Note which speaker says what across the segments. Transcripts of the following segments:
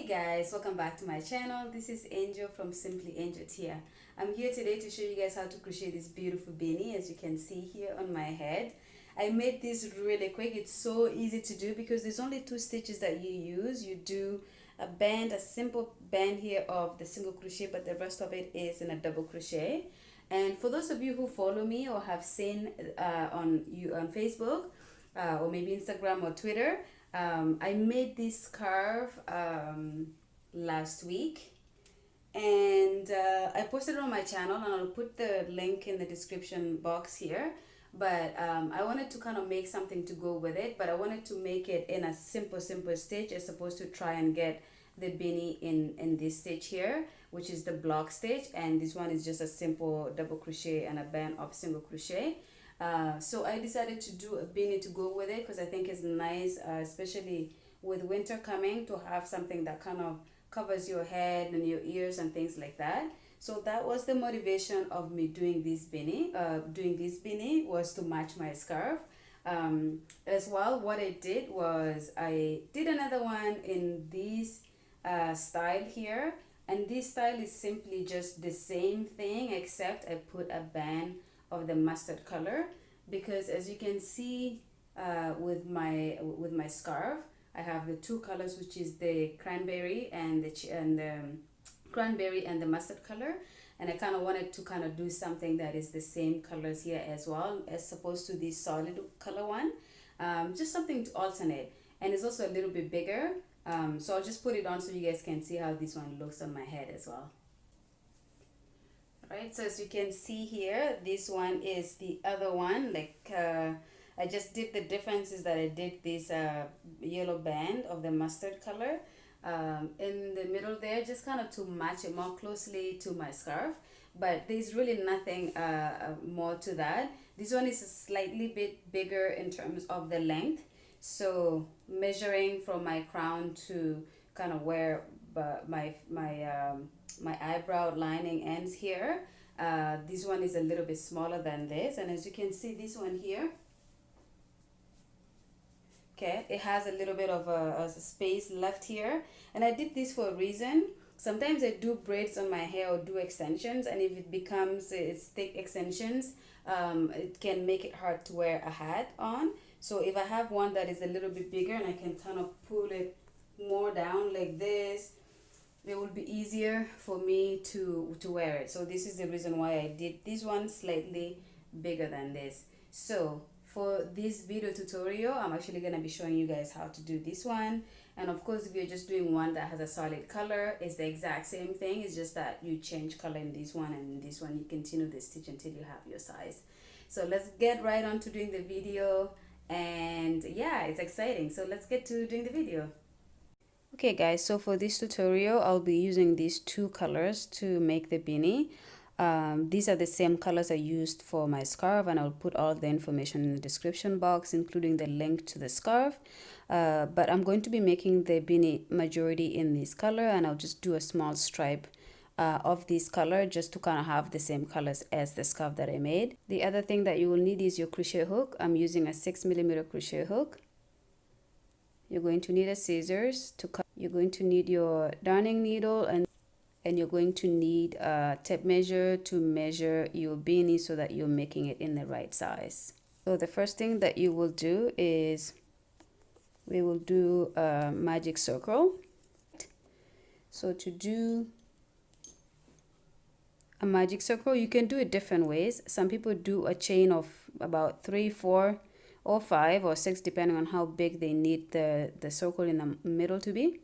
Speaker 1: Hey guys, welcome back to my channel. This is Angel from Simply Angel here. I'm here today to show you guys how to crochet this beautiful beanie, as you can see here on my head. I made this really quick. It's so easy to do because there's only 2 stitches that you use. You do a band, a simple band here of the single crochet, but the rest of it is in a double crochet. And for those of you who follow me or have seen on Facebook or maybe Instagram or Twitter, I made this scarf last week, and I posted it on my channel, and I'll put the link in the description box here. But I wanted to kind of make something to go with it, but I wanted to make it in a simple stitch as opposed to try and get the beanie in this stitch here, which is the block stitch, and this one is just a simple double crochet and a band of single crochet. So I decided to do a beanie to go with it because I think it's nice, especially with winter coming, to have something that kind of covers your head and your ears and things like that. So that was the motivation of me doing this beanie. Was to match my scarf. As well, what I did was I did another one in this style here, and this style is simply just the same thing, except I put a band of the mustard color, because as you can see with my scarf, I have the 2 colors, which is the cranberry and the mustard color, and I kind of wanted to kind of do something that is the same colors here as well, as opposed to this solid color one. Just something to alternate, and it's also a little bit bigger, so I'll just put it on so you guys can see how this one looks on my head as well. Right, so as you can see here, this one is the other one. Like I just did, the difference is that I did this yellow band of the mustard color in the middle there, just kind of to match it more closely to my scarf, but there's really nothing more to that. This one is a slightly bit bigger in terms of the length, so measuring from my crown to kind of where my eyebrow lining ends here, this one is a little bit smaller than this, and as you can see, this one here, okay, it has a little bit of a space left here, and I did this for a reason. Sometimes I do braids on my hair or do extensions, and if it becomes it's thick extensions, it can make it hard to wear a hat on. So if I have one that is a little bit bigger and I can kind of pull it more down like this, it will be easier for me to wear it. So this is the reason why I did this one slightly bigger than this. So for this video tutorial, I'm actually going to be showing you guys how to do this one. And of course, if you're just doing one that has a solid color, it's the exact same thing. It's just that you change color in this one, and in this one you continue the stitch until you have your size. So let's get right on to doing the video, and yeah, it's exciting. So let's get to doing the video. Okay guys, so for this tutorial, I'll be using these 2 colors to make the beanie. These are the same colors I used for my scarf, and I'll put all the information in the description box, including the link to the scarf. But I'm going to be making the beanie majority in this color, and I'll just do a small stripe of this color just to kind of have the same colors as the scarf that I made. The other thing that you will need is your crochet hook. I'm using a 6mm crochet hook. You're going to need a scissors to cut. You're going to need your darning needle, and you're going to need a tape measure to measure your beanie so that you're making it in the right size. So the first thing that you will do is we will do a magic circle. So to do a magic circle, you can do it different ways. Some people do a chain of about 3, 4, or 5 or 6, depending on how big they need the circle in the middle to be.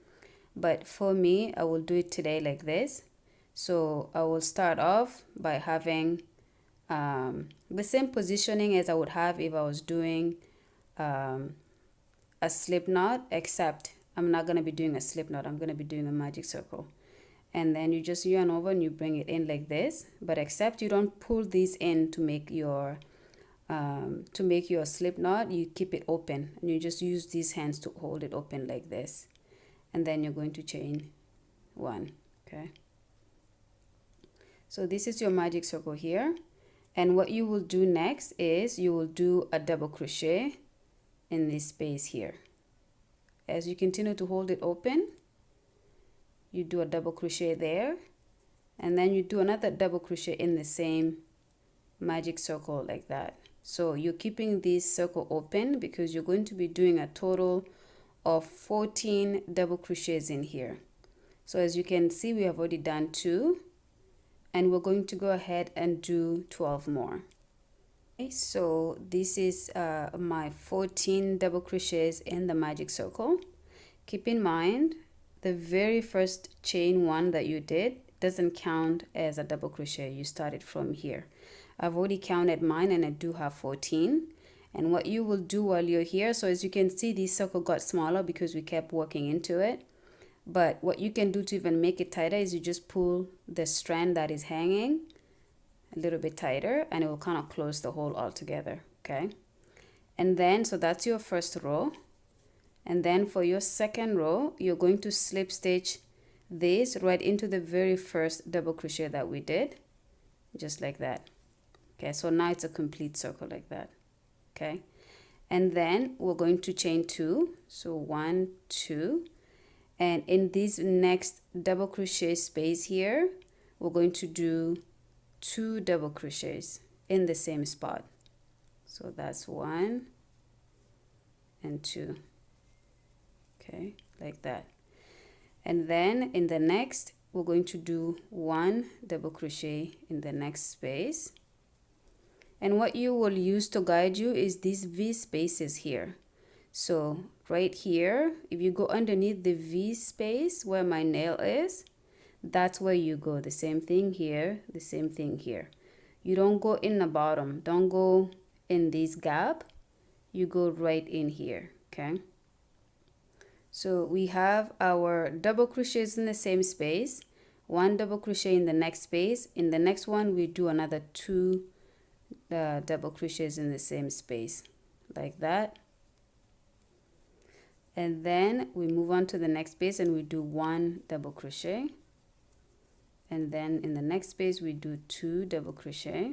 Speaker 1: But for me, I will do it today like this. So I will start off by having the same positioning as I would have if I was doing a slip knot, except I'm not going to be doing a slip knot. I'm going to be doing a magic circle. And then you just yarn over and you bring it in like this, but except you don't pull these in to make your slip knot. You keep it open, and you just use these hands to hold it open like this, and then you're going to chain 1. Okay, so this is your magic circle here, and what you will do next is you will do a double crochet in this space here. As you continue to hold it open, you do a double crochet there, and then you do another double crochet in the same magic circle like that. So you're keeping this circle open because you're going to be doing a total of 14 double crochets in here. So as you can see, we have already done 2, and we're going to go ahead and do 12 more. Okay, so this is my 14 double crochets in the magic circle. Keep in mind, the very first chain 1 that you did doesn't count as a double crochet. You started from here. I've already counted mine, and I do have 14. And what you will do while you're here, so as you can see, this circle got smaller because we kept working into it. But what you can do to even make it tighter is you just pull the strand that is hanging a little bit tighter, and it will kind of close the hole all together. Okay, and then so that's your first row. And then for your second row, you're going to slip stitch this right into the very first double crochet that we did, just like that. Okay, so now it's a complete circle like that. Okay, and then we're going to chain 2, so 1, 2, and in this next double crochet space here, we're going to do 2 double crochets in the same spot. So that's 1 and 2. Okay, like that. And then in the next, we're going to do 1 double crochet in the next space. And what you will use to guide you is these V spaces here. So right here, if you go underneath the V space where my nail is, that's where you go. The same thing here, the same thing here. You don't go in the bottom. Don't go in this gap. You go right in here, okay? So we have our double crochets in the same space, 1 double crochet in the next space. In the next one, we do another 2 double crochets in the same space, like that. And then we move on to the next space and we do 1 double crochet. And then in the next space, we do 2 double crochet.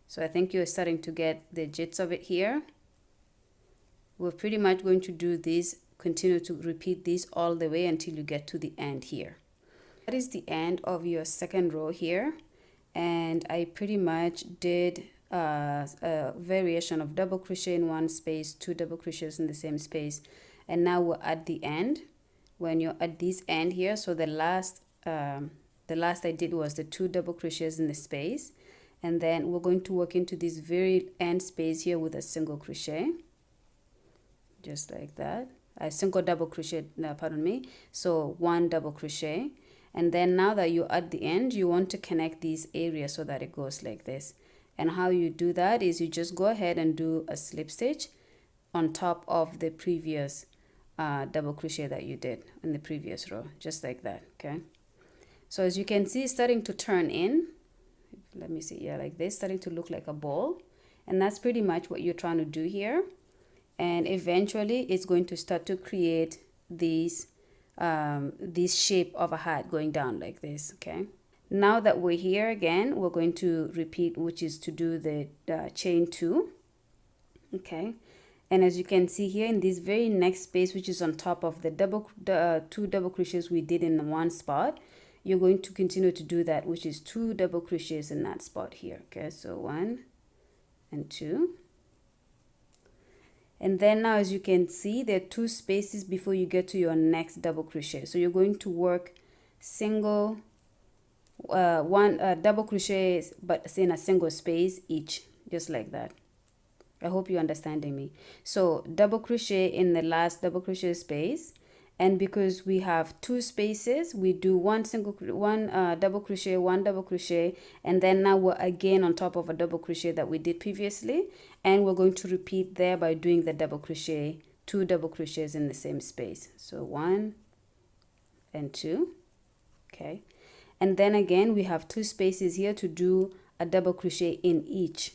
Speaker 1: So I think you're starting to get the gist of it here. We're pretty much going to do this, continue to repeat this all the way until you get to the end here. That is the end of your second row here. And I pretty much did a variation of double crochet in one space, 2 double crochets in the same space. And now we're at the end. When you're at this end here, so the last I did was the 2 double crochets in the space, and then we're going to work into this very end space here with a single crochet, just like that. A single double crochet, pardon me. So 1 double crochet, and then now that you're at the end, you want to connect these areas so that it goes like this. And how you do that is you just go ahead and do a slip stitch on top of the previous double crochet that you did in the previous row, just like that. Okay, so as you can see, it's starting to turn in. Let me see, yeah, like this, starting to look like a ball. And that's pretty much what you're trying to do here. And eventually it's going to start to create these this shape of a hat going down like this. Okay, now that we're here again, we're going to repeat, which is to do the chain 2. Okay, and as you can see here in this very next space, which is on top of the 2 double crochets we did in the one spot, you're going to continue to do that, which is 2 double crochets in that spot here. Okay, so 1 and 2. And then now, as you can see, there are 2 spaces before you get to your next double crochet. So you're going to work single, double crochets, but in a single space each, just like that. I hope you're understanding me. So double crochet in the last double crochet space, and because we have 2 spaces, we do one double crochet, 1 double crochet, and then now we're again on top of a double crochet that we did previously, and we're going to repeat there by doing the double crochet, 2 double crochets in the same space. So 1 and 2. Okay, and then again we have 2 spaces here to do a double crochet in each.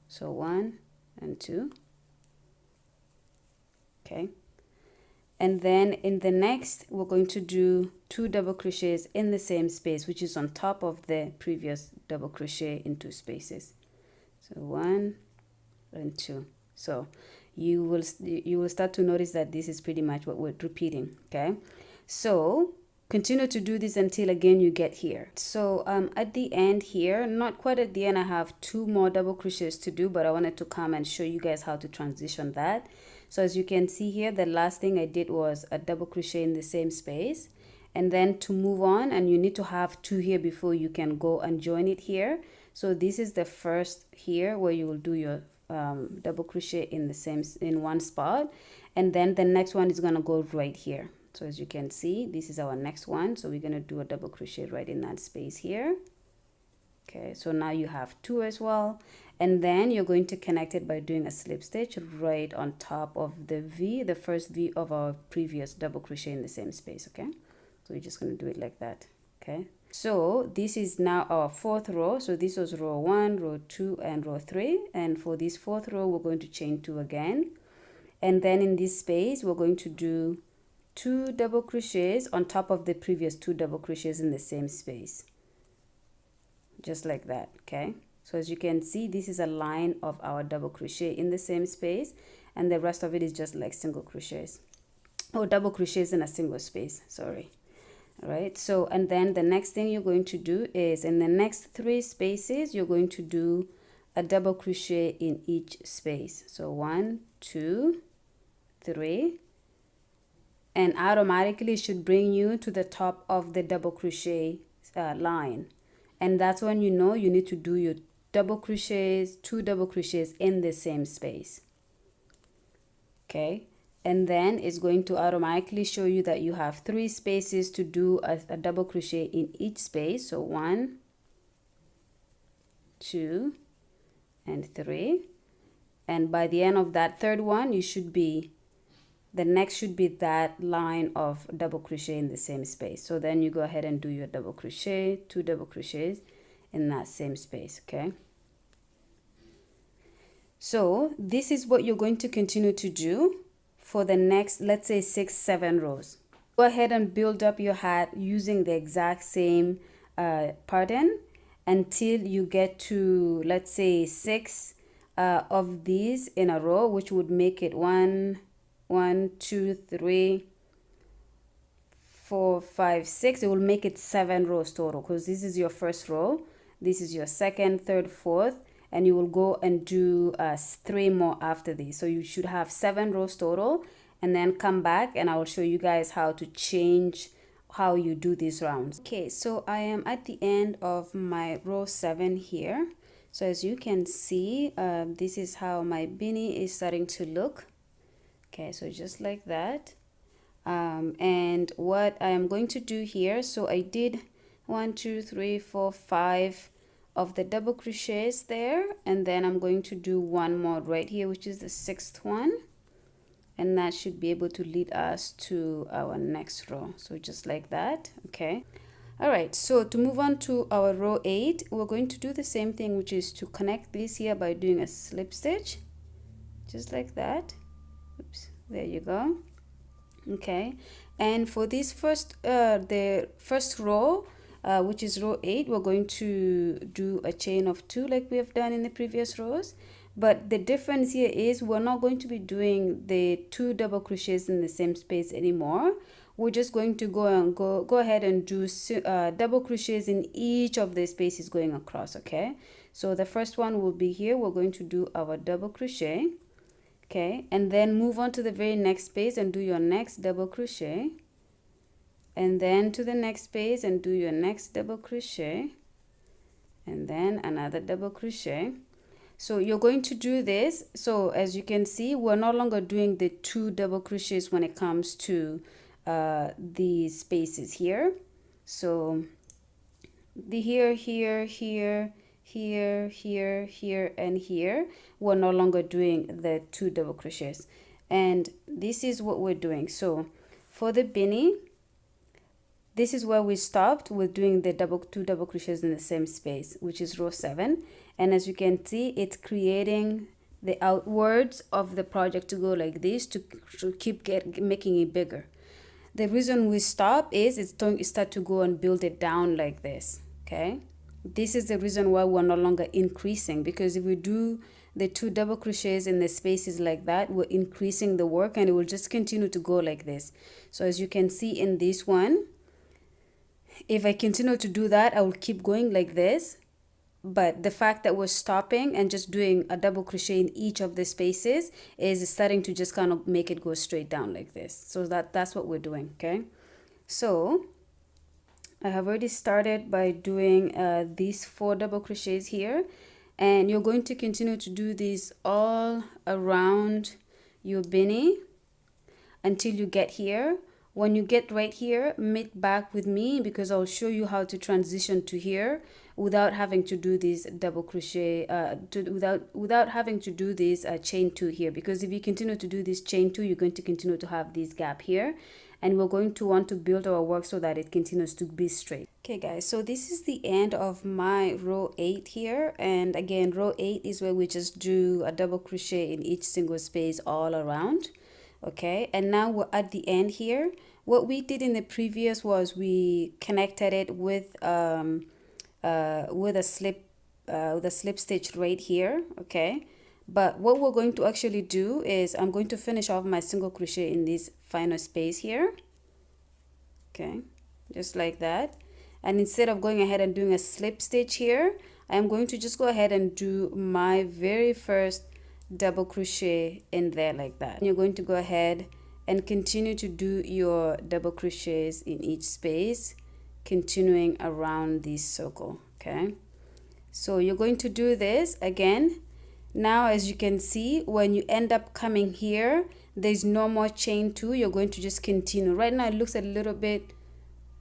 Speaker 1: So 1 and 2. Okay, and then in the next we're going to do 2 double crochets in the same space, which is on top of the previous double crochet in 2 spaces. So 1 and 2. So you will start to notice that this is pretty much what we're repeating. Okay, so continue to do this until again you get here. So at the end here, not quite at the end, I have 2 more double crochets to do, but I wanted to come and show you guys how to transition that. So as you can see here, the last thing I did was a double crochet in the same space, and then to move on, and you need to have 2 here before you can go and join it here. So this is the first here where you will do your double crochet in the same in one spot, and then the next one is going to go right here. So as you can see, this is our next one, so we're going to do a double crochet right in that space here. Okay, so now you have 2 as well, and then you're going to connect it by doing a slip stitch right on top of the V, the first V of our previous double crochet in the same space. Okay, so we're just going to do it like that. Okay, so this is now our 4th row. So this was row 1, row 2, and row 3, and for this 4th row we're going to chain 2 again, and then in this space we're going to do 2 double crochets on top of the previous 2 double crochets in the same space, just like that. Okay, so as you can see, this is a line of our double crochet in the same space, and the rest of it is just like single crochets, or double crochets in a single space, sorry. All right, so and then the next thing you're going to do is in the next 3 spaces you're going to do a double crochet in each space. So 1, 2, 3, and automatically it should bring you to the top of the double crochet line, and that's when you know you need to do your double crochets, 2 double crochets in the same space. Okay, and then it's going to automatically show you that you have 3 spaces to do a double crochet in each space. So 1, 2, and 3, and by the end of that 3rd one, you should be, the next should be that line of double crochet in the same space. So then you go ahead and do your double crochet, 2 double crochets in that same space. Okay, so this is what you're going to continue to do for the next, let's say 6, 7 rows. Go ahead and build up your hat using the exact same pattern until you get to, let's say 6 of these in a row, which would make it 1, 2, 3, 4, 5, 6. It will make it 7 rows total, because this is your first row, this is your 2nd, 3rd, 4th, and you will go and do 3 more after this. So you should have 7 rows total, and then come back and I will show you guys how to change how you do these rounds. Okay, so I am at the end of my row 7 here. So as you can see, this is how my beanie is starting to look. Okay, so just like that. And what I am going to do here, so I did 1, 2, 3, 4, 5 of the double crochets there, and then I'm going to do 1 more right here, which is the 6th one, and that should be able to lead us to our next row. So just like that. Okay, all right, so to move on to our row 8, we're going to do the same thing, which is to connect this here by doing a slip stitch, just like that. Oops, there you go. Okay, and for this the first row, which is row 8, we're going to do a chain of 2 like we have done in the previous rows, but the difference here is we're not going to be doing the 2 double crochets in the same space anymore. We're just going to go ahead and do double crochets in each of the spaces going across. Okay, so the first one will be here. We're going to do our double crochet. Okay, and then move on to the very next space and do your next double crochet, and then to the next space and do your next double crochet, and then another double crochet. So you're going to do this. So as you can see, we're no longer doing the 2 double crochets when it comes to these spaces here. So the here, and here, we're no longer doing the 2 double crochets, and this is what we're doing. So for the beanie, this is where we stopped with doing the 2 double crochets in the same space, which is row 7, and as you can see, it's creating the outwards of the project to go like this to keep making it bigger. The reason we stop is it's going to start to go and build it down like this. Okay, this is the reason why we're no longer increasing, because if we do the 2 double crochets in the spaces like that, we're increasing the work and it will just continue to go like this. So as you can see in this one, If I continue to do that, I will keep going like this. But the fact that we're stopping and just doing a double crochet in each of the spaces is starting to just kind of make it go straight down like this. So that's what we're doing. Okay, so I have already started by doing these 4 double crochets here, and you're going to continue to do these all around your beanie until you get here. When you get right here, meet back with me because I'll show you how to transition to here without having to do this double crochet without having to do this chain 2 here, because if you continue to do this chain 2, you're going to continue to have this gap here, and we're going to want to build our work so that it continues to be straight. Okay guys, so this is the end of my row 8 here, and again row 8 is where we just do a double crochet in each single space all around. Okay, and now we're at the end here. What we did in the previous was we connected it with a slip stitch right here. Okay, but what we're going to actually do is I'm going to finish off my single crochet in this final space here. Okay, just like that. And instead of going ahead and doing a slip stitch here, I'm going to just go ahead and do my very first double crochet in there like that. You're going to go ahead and continue to do your double crochets in each space, continuing around this circle. Okay, so you're going to do this again. Now as you can see, when you end up coming here, there's no more chain 2. You're going to just continue. Right now it looks a little bit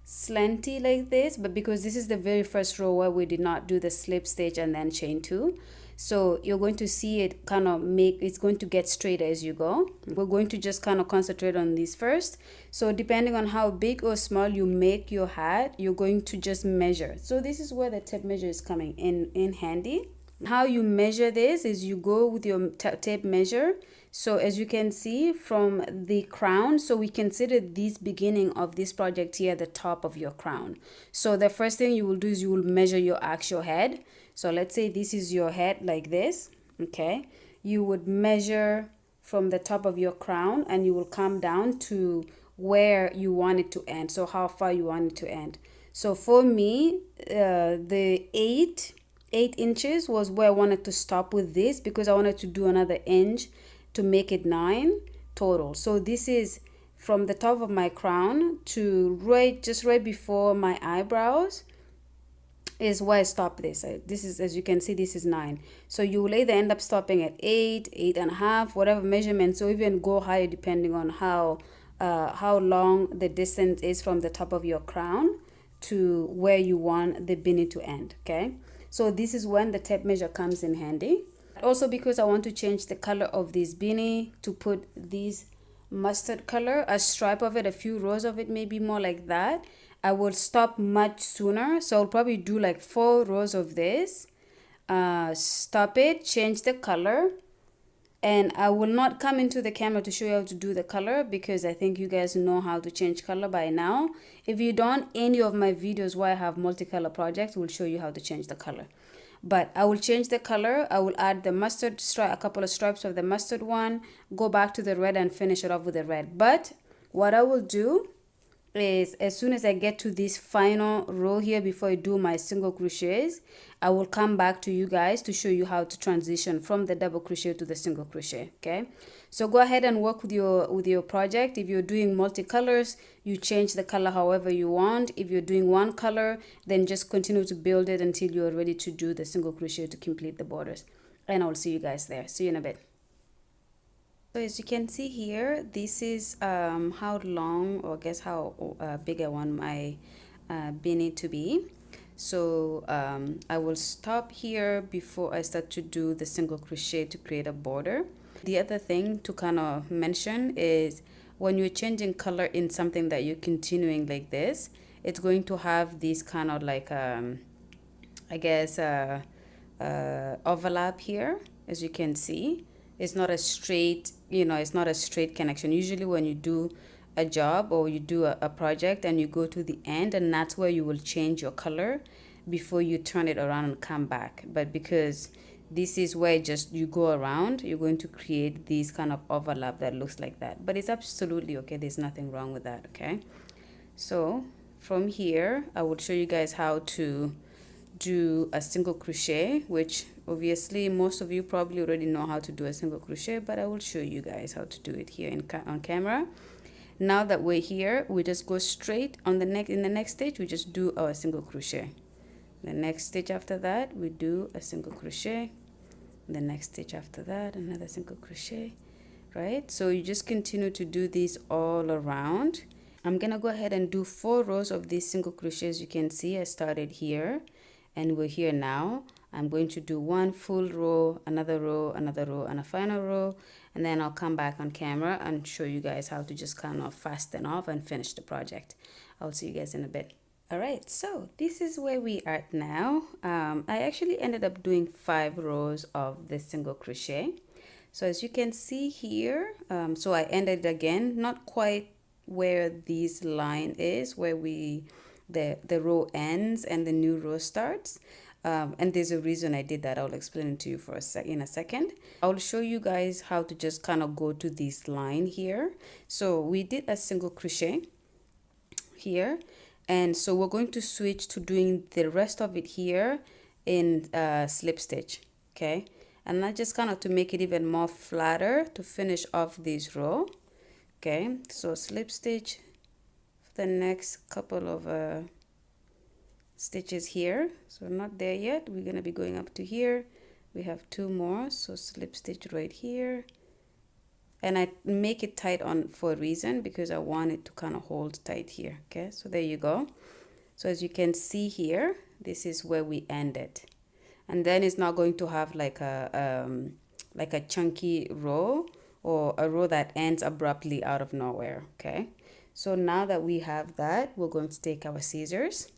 Speaker 1: slanty like this, but because this is the very first row where we did not do the slip stitch and then chain 2, so you're going to see it kind of it's going to get straighter as you go. We're going to just kind of concentrate on this first. So depending on how big or small you make your hat, you're going to just measure. So this is where the tape measure is coming in handy. How you measure this is you go with your tape measure. So as you can see from the crown, so we consider this beginning of this project here the top of your crown. So the first thing you will do is you will measure your actual head. So let's say this is your head like this. Okay, you would measure from the top of your crown and you will come down to where you want it to end. So how far you want it to end. So for me, the 8 inches was where I wanted to stop with this, because I wanted to do another inch to make it 9 total. So this is from the top of my crown to just right before my eyebrows is where I stop this. This is, as you can see, this is 9. So you will either end up stopping at 8, 8.5, whatever measurement. So even go higher depending on how long the distance is from the top of your crown to where you want the beanie to end. Okay, so this is when the tape measure comes in handy. Also because I want to change the color of this beanie to put this mustard color, a stripe of it, a few rows of it, maybe more like that, I will stop much sooner. So I'll probably do like 4 rows of this, stop it, change the color, and I will not come into the camera to show you how to do the color because I think you guys know how to change color by now. If you don't, any of my videos where I have multicolor projects will show you how to change the color. But I will change the color. I will add the mustard stripe, a couple of stripes of the mustard one, go back to the red and finish it off with the red. But what I will do is as soon as I get to this final row here before I do my single crochets, I will come back to you guys to show you how to transition from the double crochet to the single crochet. Okay, so go ahead and work with your project. If you're doing multicolors, you change the color however you want. If you're doing one color, then just continue to build it until you're ready to do the single crochet to complete the borders. And I'll see you guys there. See you in a bit. So as you can see here, this is how long, or I guess how big I want my beanie to be. So I will stop here before I start to do the single crochet to create a border. The other thing to kind of mention is when you're changing color in something that you're continuing like this, it's going to have this kind of like I guess overlap here, as you can see. It's not a straight, it's not a straight connection. Usually when you do a job or you do a project and you go to the end, and that's where you will change your color before you turn it around and come back. But because this is where just you go around, you're going to create this kind of overlap that looks like that. But it's absolutely okay. There's nothing wrong with that, okay? So from here I will show you guys how to do a single crochet, which obviously most of you probably already know how to do a single crochet, but I will show you guys how to do it here on camera. Now that we're here, we just go straight on the next, in the next stitch we just do our single crochet. The next stitch after that we do a single crochet. The next stitch after that another single crochet, right? So you just continue to do this all around. I'm gonna go ahead and do 4 rows of these single crochets. You can see I started here and we're here now. I'm going to do 1 full row, another row, another row, and a final row, and then I'll come back on camera and show you guys how to just kind of fasten off and finish the project. I'll see you guys in a bit. Alright, so this is where we are now. I actually ended up doing 5 rows of the single crochet. So as you can see here, so I ended again, not quite where this line is, where the row ends and the new row starts. And there's a reason I did that. I'll explain it to you in a second. I'll show you guys how to just kind of go to this line here. So we did a single crochet here, and so we're going to switch to doing the rest of it here in slip stitch, okay? And that just kind of to make it even more flatter to finish off this row, okay? So slip stitch for the next couple of stitches here. So not there yet, we're going to be going up to here. We have 2 more, so slip stitch right here, and I make it tight on for a reason, because I want it to kind of hold tight here, okay? So there you go. So as you can see here, this is where we ended, and then it's not going to have like a chunky row or a row that ends abruptly out of nowhere, okay? So now that we have that, we're going to take our scissors.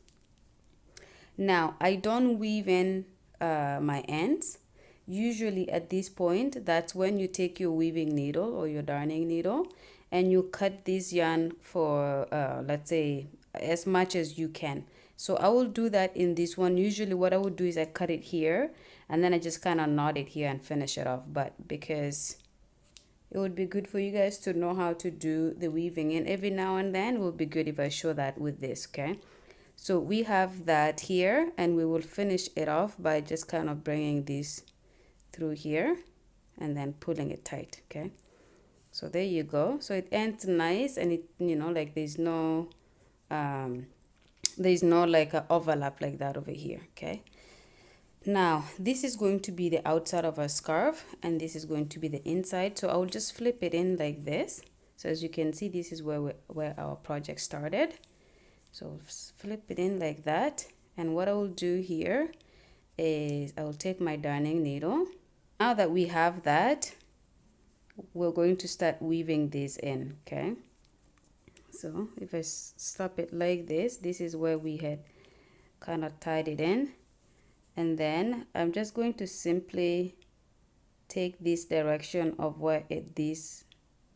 Speaker 1: Now I don't weave in my ends. Usually at this point, that's when you take your weaving needle or your darning needle and you cut this yarn for let's say as much as you can. So I will do that in this one. Usually what I would do is I cut it here and then I just kind of knot it here and finish it off. But because it would be good for you guys to know how to do the weaving in every now and then, it would be good if I show that with this, okay? So we have that here, and we will finish it off by just kind of bringing this through here and then pulling it tight, okay? So there you go. So it ends nice, and it, you know, like there's no like a overlap like that over here, okay? Now this is going to be the outside of our scarf, and this is going to be the inside. So I will just flip it in like this. So as you can see, this is where our project started. So flip it in like that, and what I will do here is I will take my darning needle. Now that we have that, we're going to start weaving this in, okay? So if I stop it like this, this is where we had kind of tied it in, and then I'm just going to simply take this direction of where this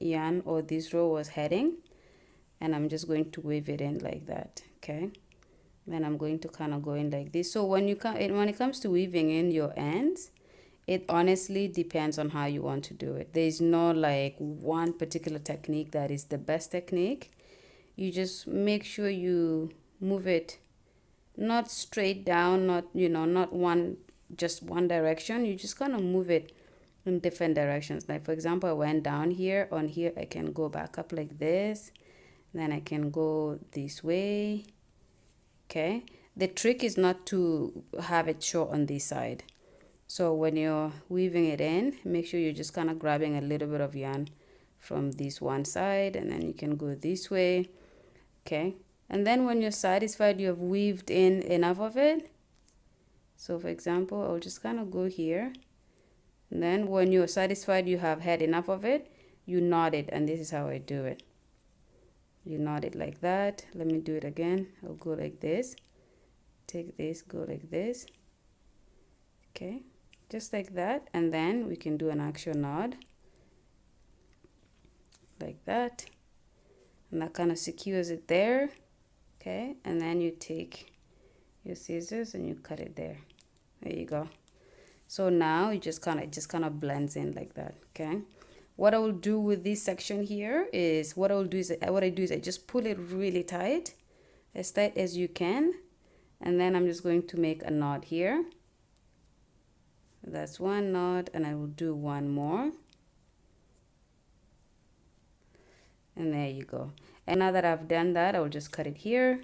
Speaker 1: yarn or this row was heading, and I'm just going to weave it in like that, okay? Then I'm going to kind of go in like this. So when it comes to weaving in your ends, it honestly depends on how you want to do it. There's no like one particular technique that is the best technique. You just make sure you move it not straight down, not, you know, not just one direction. You just kind of move it in different directions. Like for example, I went down here. On here I can go back up like this, then I can go this way, okay? The trick is not to have it short on this side. So when you're weaving it in, make sure you're just kind of grabbing a little bit of yarn from this one side, and then you can go this way, okay? And then when you're satisfied you have weaved in enough of it, so for example, I'll just kind of go here, and then when you're satisfied you have had enough of it, you knot it, and this is how I do it. You knot it like that. Let me do it again. I'll go like this, take this, go like this, okay, just like that, and then we can do an actual knot like that, and that kind of secures it there, okay? And then you take your scissors and you cut it there. There you go. So now it just kind of blends in like that, okay? What I will do with this section here is what I do is I just pull it really tight. as tight as you can, and then I'm just going to make a knot here. That's one knot, and I will do one more, and there you go. And now that I've done that, I will just cut it here.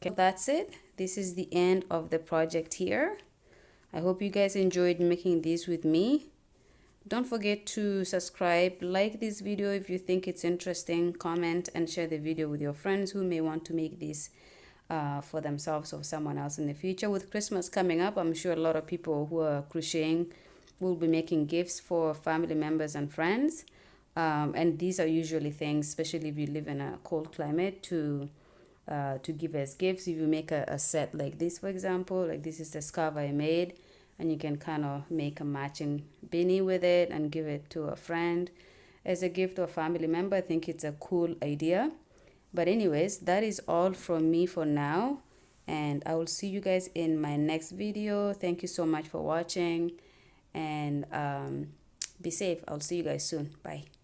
Speaker 1: Okay, that's it. This is the end of the project here. I hope you guys enjoyed making this with me. Don't forget to subscribe, like this video if you think it's interesting, comment and share the video with your friends who may want to make this for themselves or someone else in the future. With Christmas coming up, I'm sure a lot of people who are crocheting will be making gifts for family members and friends. And these are usually things, especially if you live in a cold climate, to give as gifts. If you make a set like this, for example, like this is the scarf I made, and you can kind of make a matching beanie with it and give it to a friend as a gift or a family member. I think it's a cool idea. But anyways, that is all from me for now, and I will see you guys in my next video. Thank you so much for watching, and be safe. I'll see you guys soon. Bye.